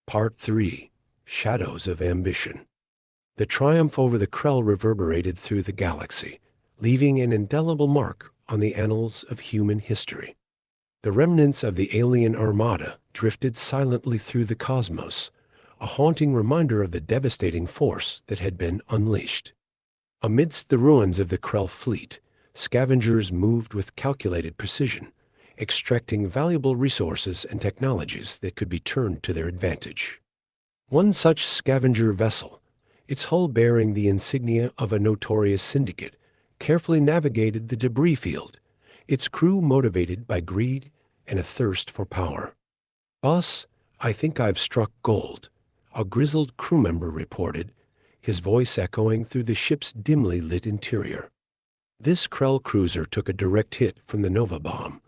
Part 3. Shadows of Ambition. The triumph over the Krell reverberated through the galaxy, leaving an indelible mark on the annals of human history. The remnants of the alien armada drifted silently through the cosmos, a haunting reminder of the devastating force that had been unleashed. Amidst the ruins of the Krell fleet, scavengers moved with calculated precision, extracting valuable resources and technologies that could be turned to their advantage. One such scavenger vessel, its hull bearing the insignia of a notorious syndicate, carefully navigated the debris field, its crew motivated by greed and a thirst for power. "Boss, I think I've struck gold," a grizzled crew member reported, his voice echoing through the ship's dimly lit interior. This Krell cruiser took a direct hit from the Nova bomb,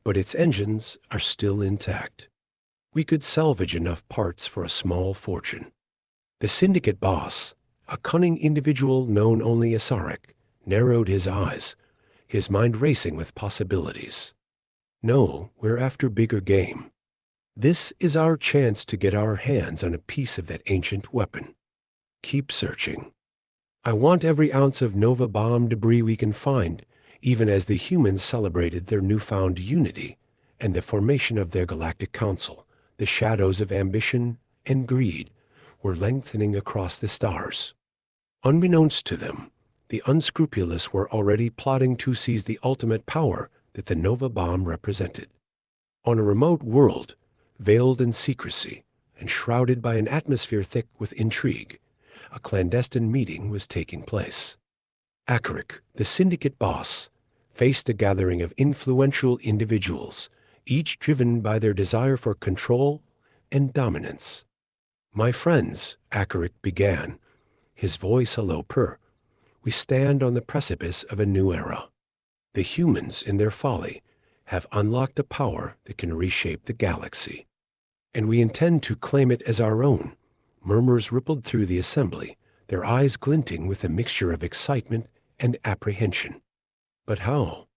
but its engines are still intact. We could salvage enough parts for a small fortune. The syndicate boss, a cunning individual known only as Sarek, narrowed his eyes, his mind racing with possibilities. "No, we're after bigger game. This is our chance to get our hands on a piece of that ancient weapon. Keep searching. I want every ounce of Nova bomb debris we can find," even as the humans celebrated their newfound unity and the formation of their galactic council. The shadows of ambition and greed were lengthening across the stars. Unbeknownst to them, the unscrupulous were already plotting to seize the ultimate power that the Nova bomb represented. On a remote world, veiled in secrecy and shrouded by an atmosphere thick with intrigue, a clandestine meeting was taking place. Akaric, the syndicate boss, faced a gathering of influential individuals, each driven by their desire for control and dominance. "My friends," Akaric began, his voice a low purr, "we stand on the precipice of a new era. The humans, in their folly, have unlocked a power that can reshape the galaxy, and we intend to claim it as our own." Murmurs rippled through the assembly, their eyes glinting with a mixture of excitement and apprehension. "But how?"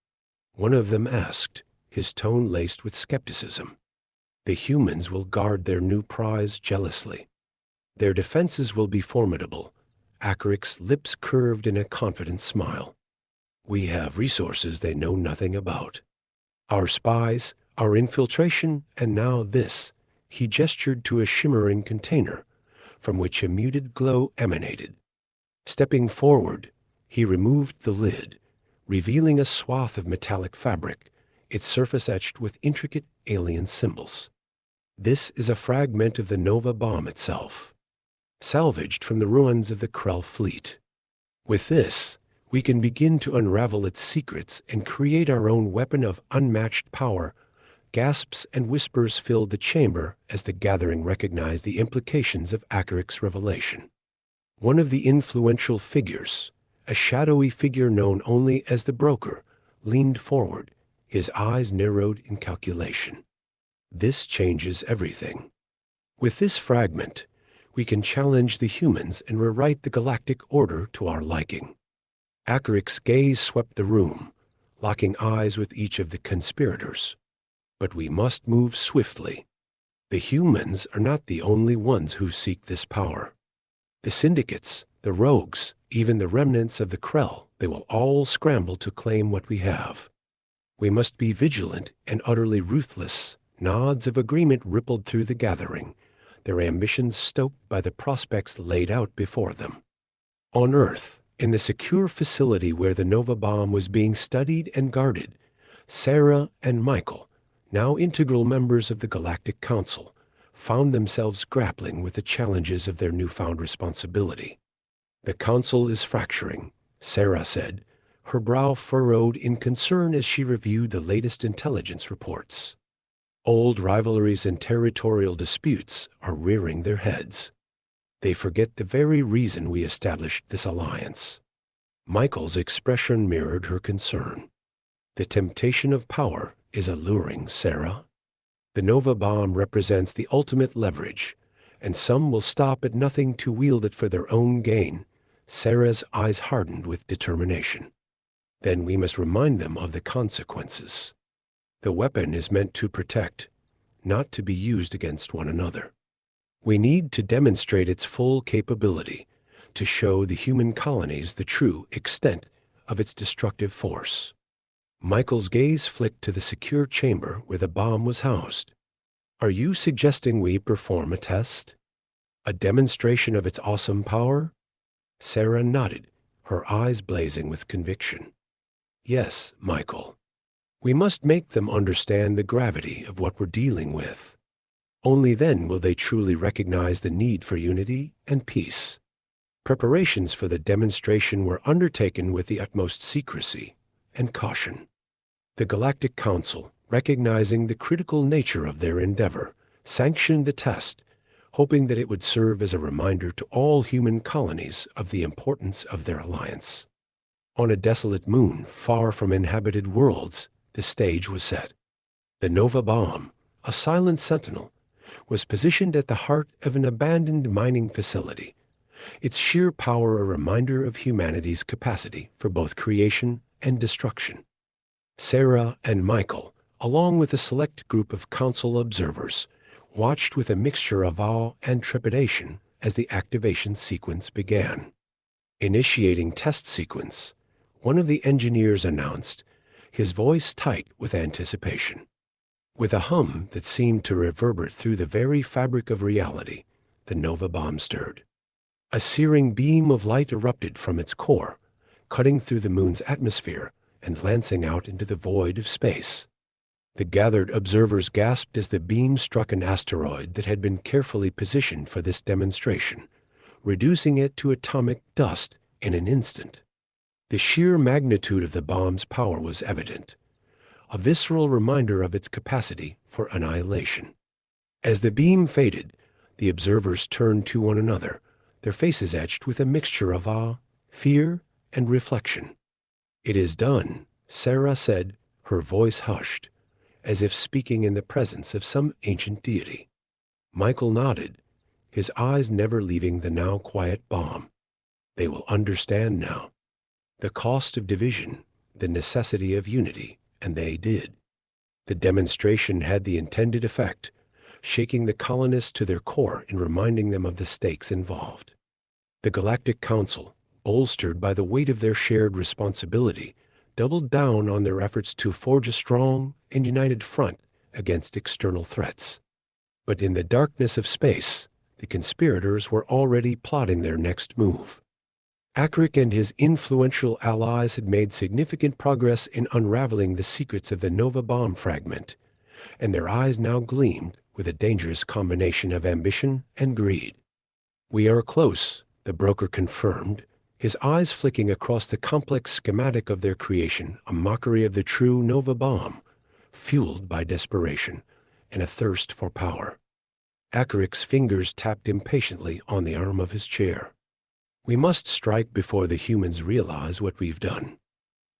one of them asked, his tone laced with skepticism. "The humans will guard their new prize jealously. Their defenses will be formidable." Akaric's lips curved in a confident smile. "We have resources they know nothing about. Our spies, our infiltration, and now this." He gestured to a shimmering container, from which a muted glow emanated. Stepping forward, he removed the lid, revealing a swath of metallic fabric, its surface etched with intricate alien symbols. "This is a fragment of the Nova bomb itself, salvaged from the ruins of the Krell fleet. With this, we can begin to unravel its secrets and create our own weapon of unmatched power." Gasps and whispers filled the chamber as the gathering recognized the implications of Akaric's revelation. One of the influential figures, a shadowy figure known only as the Broker, leaned forward, his eyes narrowed in calculation. "This changes everything. With this fragment, we can challenge the humans and rewrite the galactic order to our liking." Akaric's gaze swept the room, locking eyes with each of the conspirators. "But we must move swiftly. The humans are not the only ones who seek this power. The syndicates, the rogues, even the remnants of the Krell, they will all scramble to claim what we have. We must be vigilant and utterly ruthless." Nods of agreement rippled through the gathering, their ambitions stoked by the prospects laid out before them. On Earth, in the secure facility where the Nova bomb was being studied and guarded, Sarah and Michael, now integral members of the Galactic Council, found themselves grappling with the challenges of their newfound responsibility. "The Council is fracturing," Sarah said, her brow furrowed in concern as she reviewed the latest intelligence reports. "Old rivalries and territorial disputes are rearing their heads. They forget the very reason we established this alliance." Michael's expression mirrored her concern. "The temptation of power is alluring, Sarah. The Nova bomb represents the ultimate leverage, and some will stop at nothing to wield it for their own gain." Sarah's eyes hardened with determination. "Then we must remind them of the consequences. The weapon is meant to protect, not to be used against one another." We need to demonstrate its full capability, to show the human colonies the true extent of its destructive force. Michael's gaze flicked to the secure chamber where the bomb was housed. Are you suggesting we perform a test? A demonstration of its awesome power? Sarah nodded, her eyes blazing with conviction. Yes, Michael. We must make them understand the gravity of what we're dealing with. Only then will they truly recognize the need for unity and peace. Preparations for the demonstration were undertaken with the utmost secrecy and caution. The Galactic Council, recognizing the critical nature of their endeavor, sanctioned the test, hoping that it would serve as a reminder to all human colonies of the importance of their alliance. On a desolate moon far from inhabited worlds, the stage was set. The Nova Bomb, a silent sentinel, was positioned at the heart of an abandoned mining facility, its sheer power a reminder of humanity's capacity for both creation and destruction. Sarah and Michael, along with a select group of council observers, watched with a mixture of awe and trepidation as the activation sequence began. Initiating test sequence, one of the engineers announced, his voice tight with anticipation. With a hum that seemed to reverberate through the very fabric of reality, the Nova Bomb stirred. A searing beam of light erupted from its core, cutting through the moon's atmosphere and lancing out into the void of space. The gathered observers gasped as the beam struck an asteroid that had been carefully positioned for this demonstration, reducing it to atomic dust in an instant. The sheer magnitude of the bomb's power was evident, a visceral reminder of its capacity for annihilation. As the beam faded, the observers turned to one another, their faces etched with a mixture of awe, fear, and reflection. "It is done," Sarah said, her voice hushed, as if speaking in the presence of some ancient deity. Michael nodded, his eyes never leaving the now quiet bomb. They will understand now. The cost of division, the necessity of unity, and they did. The demonstration had the intended effect, shaking the colonists to their core and reminding them of the stakes involved. The Galactic Council, bolstered by the weight of their shared responsibility, doubled down on their efforts to forge a strong and united front against external threats. But in the darkness of space, the conspirators were already plotting their next move. Akric and his influential allies had made significant progress in unraveling the secrets of the Nova Bomb fragment, and their eyes now gleamed with a dangerous combination of ambition and greed. "We are close," the broker confirmed, his eyes flicking across the complex schematic of their creation, a mockery of the true Nova Bomb, fueled by desperation and a thirst for power. Akric's fingers tapped impatiently on the arm of his chair. "We must strike before the humans realize what we've done.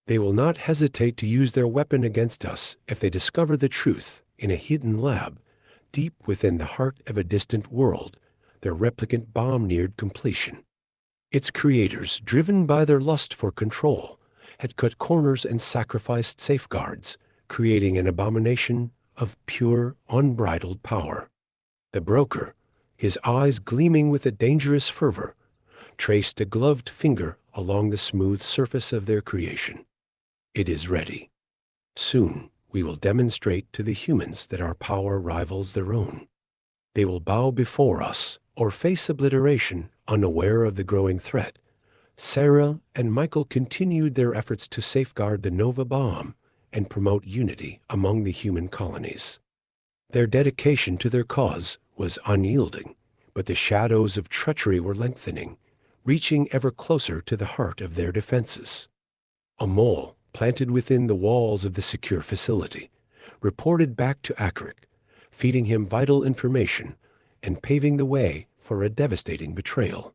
They will not hesitate to use their weapon against us if they discover the truth in a hidden lab, deep within the heart of a distant world. Their replicant bomb neared completion. Its creators, driven by their lust for control, had cut corners and sacrificed safeguards, creating an abomination of pure, unbridled power." The broker, his eyes gleaming with a dangerous fervor, traced a gloved finger along the smooth surface of their creation. "It is ready. Soon we will demonstrate to the humans that our power rivals their own. They will bow before us or face obliteration, unaware of the growing threat." Sarah and Michael continued their efforts to safeguard the Nova Bomb and promote unity among the human colonies. Their dedication to their cause was unyielding, but the shadows of treachery were lengthening, reaching ever closer to the heart of their defenses. A mole, planted within the walls of the secure facility, reported back to Akric, feeding him vital information and paving the way for a devastating betrayal.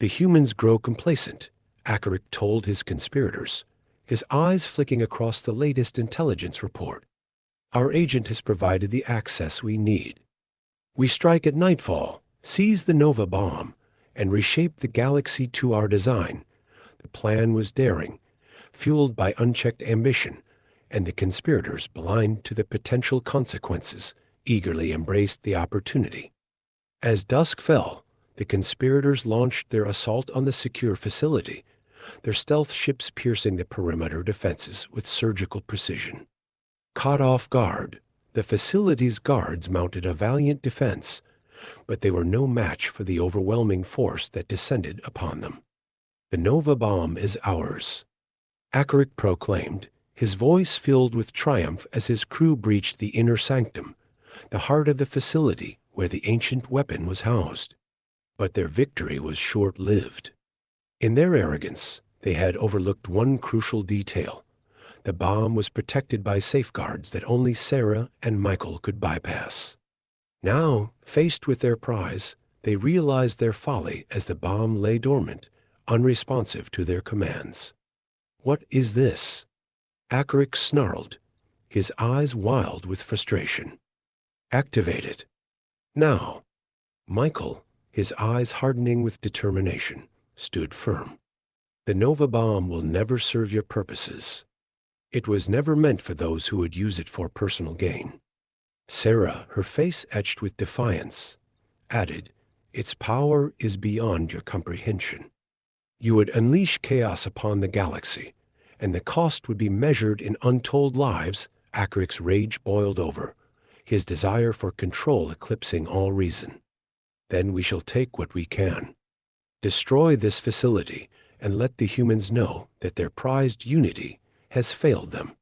"The humans grow complacent," Akric told his conspirators, his eyes flicking across the latest intelligence report. "Our agent has provided the access we need. We strike at nightfall, seize the Nova Bomb, and reshape the galaxy to our design." The plan was daring, fueled by unchecked ambition, and the conspirators, blind to the potential consequences, eagerly embraced the opportunity. As dusk fell, the conspirators launched their assault on the secure facility, their stealth ships piercing the perimeter defenses with surgical precision. Caught off guard, the facility's guards mounted a valiant defense, but they were no match for the overwhelming force that descended upon them. "The Nova bomb is ours," Akaric proclaimed, his voice filled with triumph as his crew breached the inner sanctum, the heart of the facility where the ancient weapon was housed. But their victory was short-lived. In their arrogance, they had overlooked one crucial detail. The bomb was protected by safeguards that only Sarah and Michael could bypass. Now, faced with their prize, they realized their folly as the bomb lay dormant, unresponsive to their commands. "What is this?" Akaric snarled, his eyes wild with frustration. "Activate it. Now." Michael, his eyes hardening with determination, stood firm. "The Nova bomb will never serve your purposes. It was never meant for those who would use it for personal gain." Sarah, her face etched with defiance, added, "Its power is beyond your comprehension. You would unleash chaos upon the galaxy, and the cost would be measured in untold lives." Acaric's rage boiled over, his desire for control eclipsing all reason. "Then we shall take what we can. Destroy this facility and let the humans know that their prized unity has failed them."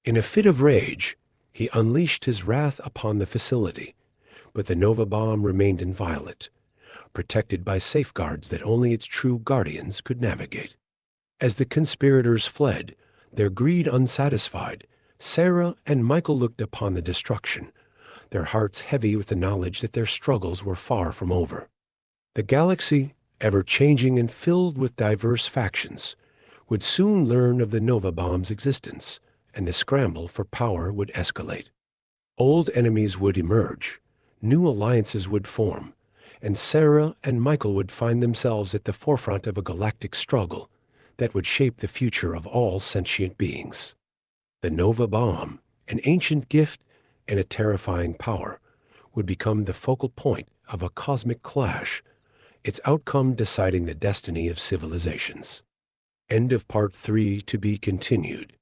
In a fit of rage, he unleashed his wrath upon the facility, but the Nova bomb remained inviolate, protected by safeguards that only its true guardians could navigate. As the conspirators fled, their greed unsatisfied, Sarah and Michael looked upon the destruction, their hearts heavy with the knowledge that their struggles were far from over. The galaxy, ever-changing and filled with diverse factions, would soon learn of the Nova bomb's existence, and the scramble for power would escalate. Old enemies would emerge, new alliances would form, and Sarah and Michael would find themselves at the forefront of a galactic struggle that would shape the future of all sentient beings. The Nova bomb, an ancient gift and a terrifying power, would become the focal point of a cosmic clash, its outcome deciding the destiny of civilizations. End of Part 3 to be continued.